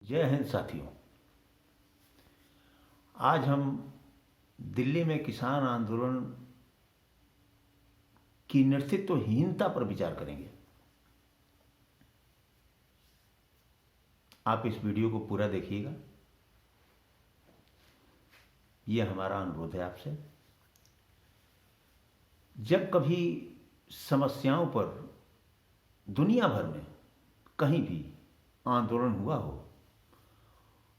जय हिंद साथियों। आज हम दिल्ली में किसान आंदोलन की नेतृत्वहीनता पर विचार करेंगे। आप इस वीडियो को पूरा देखिएगा, यह हमारा अनुरोध है आपसे। जब कभी समस्याओं पर दुनिया भर में कहीं भी आंदोलन हुआ हो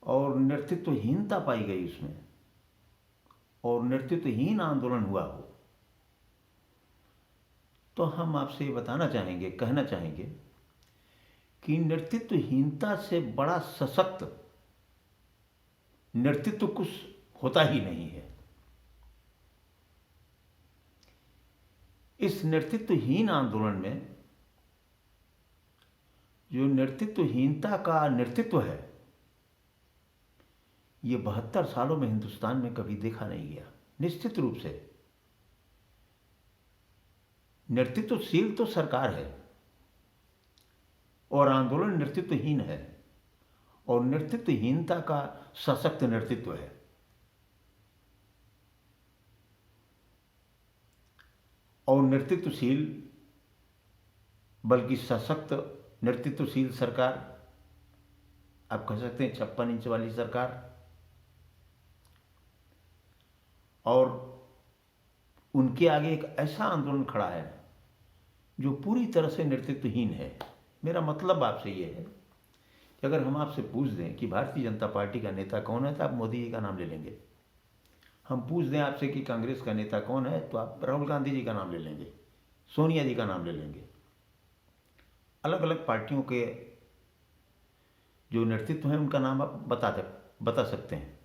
और नेतृत्वहीनता पाई गई उसमें, और नेतृत्वहीन आंदोलन हुआ हो, तो हम आपसे बताना चाहेंगे, कहना चाहेंगे कि नेतृत्वहीनता से बड़ा सशक्त नेतृत्व कुछ होता ही नहीं है। इस नेतृत्वहीन आंदोलन में जो नेतृत्वहीनता का नेतृत्व है, ये 72 सालों में हिंदुस्तान में कभी देखा नहीं गया। निश्चित रूप से नेतृत्वशील तो सरकार है और आंदोलन नेतृत्वहीन है, और नेतृत्वहीनता का सशक्त नेतृत्व है। और नेतृत्वशील बल्कि सशक्त नेतृत्वशील सरकार, आप कह सकते हैं 56 इंच वाली सरकार, और उनके आगे एक ऐसा आंदोलन खड़ा है जो पूरी तरह से नेतृत्वहीन है। मेरा मतलब आपसे ये है कि अगर हम आपसे पूछ दें कि भारतीय जनता पार्टी का नेता कौन है, तो आप मोदी जी का नाम ले लेंगे। हम पूछ दें आपसे कि कांग्रेस का नेता कौन है, तो आप राहुल गांधी जी का नाम ले लेंगे, सोनिया जी का नाम ले लेंगे। अलग अलग पार्टियों के जो नेतृत्व हैं उनका नाम आप बता सकते हैं।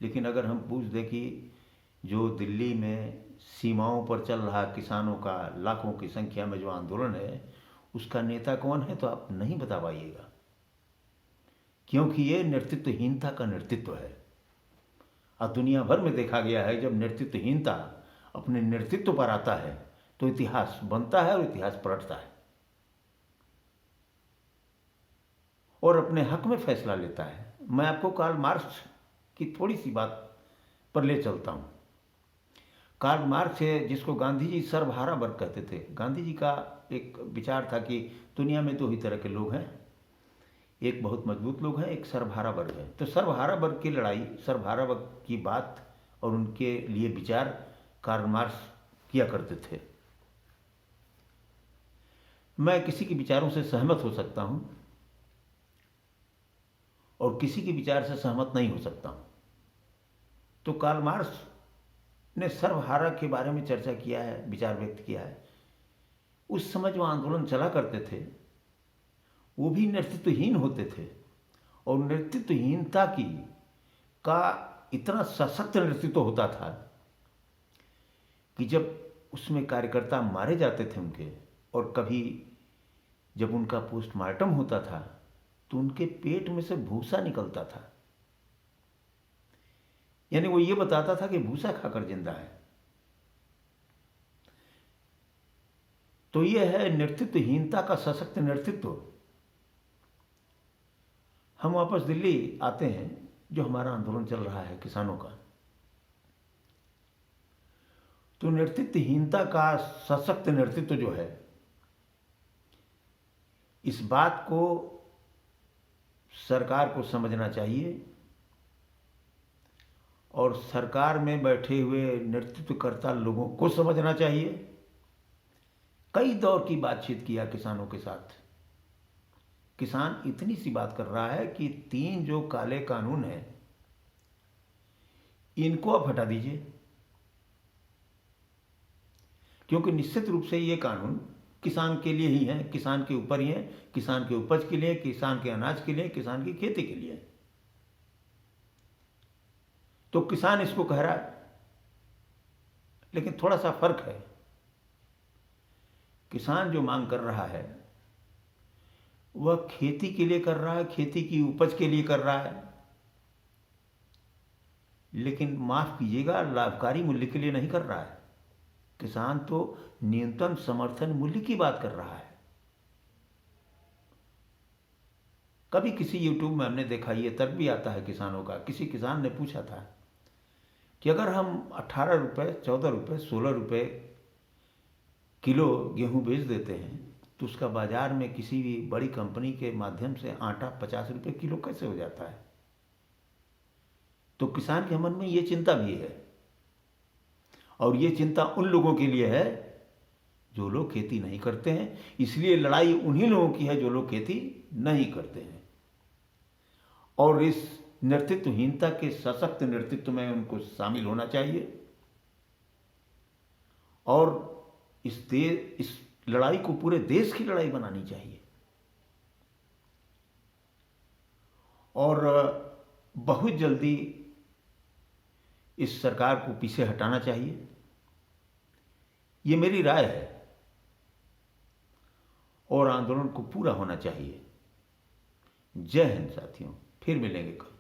लेकिन अगर हम पूछ दें कि जो दिल्ली में सीमाओं पर चल रहा किसानों का लाखों की संख्या में जो आंदोलन है, उसका नेता कौन है, तो आप नहीं बता पाइएगा, क्योंकि ये नेतृत्वहीनता का नेतृत्व है। और दुनिया भर में देखा गया है, जब नेतृत्वहीनता अपने नेतृत्व पर आता है तो इतिहास बनता है और इतिहास पलटता है और अपने हक में फैसला लेता है। मैं आपको कार्ल मार्क्स की थोड़ी सी बात पर ले चलता हूँ। कार्ल मार्क्स है, जिसको गांधी जी सर्वहारा वर्ग कहते थे। गांधी जी का एक विचार था कि दुनिया में 2 ही तरह के लोग हैं, एक बहुत मजबूत लोग हैं, एक सर्वहारा वर्ग है। तो सर्वहारा वर्ग की लड़ाई, सर्वहारा वर्ग की बात और उनके लिए विचार कार्ल मार्क्स किया करते थे। मैं किसी के विचारों से सहमत हो सकता हूं और किसी के विचार से सहमत नहीं हो सकता हूं। तो कार्ल मार्क्स ने सर्वहारा के बारे में चर्चा किया है, विचार व्यक्त किया है। उस समय जो आंदोलन चला करते थे वो भी नेतृत्वहीन होते थे, और नेतृत्वहीनता का इतना सशक्त नेतृत्व होता था कि जब उसमें कार्यकर्ता मारे जाते थे उनके, और कभी जब उनका पोस्टमार्टम होता था तो उनके पेट में से भूसा निकलता था। यानी वो ये बताता था कि भूसा खाकर जिंदा है। तो यह है नेतृत्वहीनता का सशक्त नेतृत्व। हम वापस दिल्ली आते हैं, जो हमारा आंदोलन चल रहा है किसानों का। तो नेतृत्वहीनता का सशक्त नेतृत्व जो है, इस बात को सरकार को समझना चाहिए, और सरकार में बैठे हुए नेतृत्वकर्ता लोगों को समझना चाहिए। कई दौर की बातचीत किया किसानों के साथ। किसान इतनी सी बात कर रहा है कि 3 जो काले कानून हैं, इनको आप हटा दीजिए, क्योंकि निश्चित रूप से ये कानून किसान के लिए ही हैं, किसान के ऊपर ही हैं, किसान के उपज के लिए, किसान के अनाज के लिए, किसान की खेती के लिए। तो किसान इसको कह रहा है, लेकिन थोड़ा सा फर्क है। किसान जो मांग कर रहा है वह खेती के लिए कर रहा है, खेती की उपज के लिए कर रहा है, लेकिन माफ कीजिएगा, लाभकारी मूल्य के लिए नहीं कर रहा है। किसान तो न्यूनतम समर्थन मूल्य की बात कर रहा है। कभी किसी यूट्यूब में हमने देखा, ये तर्क भी आता है किसानों का, किसी किसान ने पूछा था कि अगर हम 18 रुपये, 14 रुपये, 16 रुपये किलो गेहूं बेच देते हैं तो उसका बाजार में किसी भी बड़ी कंपनी के माध्यम से आटा 50 रुपये किलो कैसे हो जाता है। तो किसान के मन में ये चिंता भी है, और ये चिंता उन लोगों के लिए है जो लोग खेती नहीं करते हैं। इसलिए लड़ाई उन्हीं लोगों की है जो लोग खेती नहीं करते हैं, और इस नेतृत्वहीनता के सशक्त नेतृत्व में उनको शामिल होना चाहिए, और इस लड़ाई को पूरे देश की लड़ाई बनानी चाहिए, और बहुत जल्दी इस सरकार को पीछे हटाना चाहिए। ये मेरी राय है, और आंदोलन को पूरा होना चाहिए। जय हिंद साथियों, फिर मिलेंगे कल।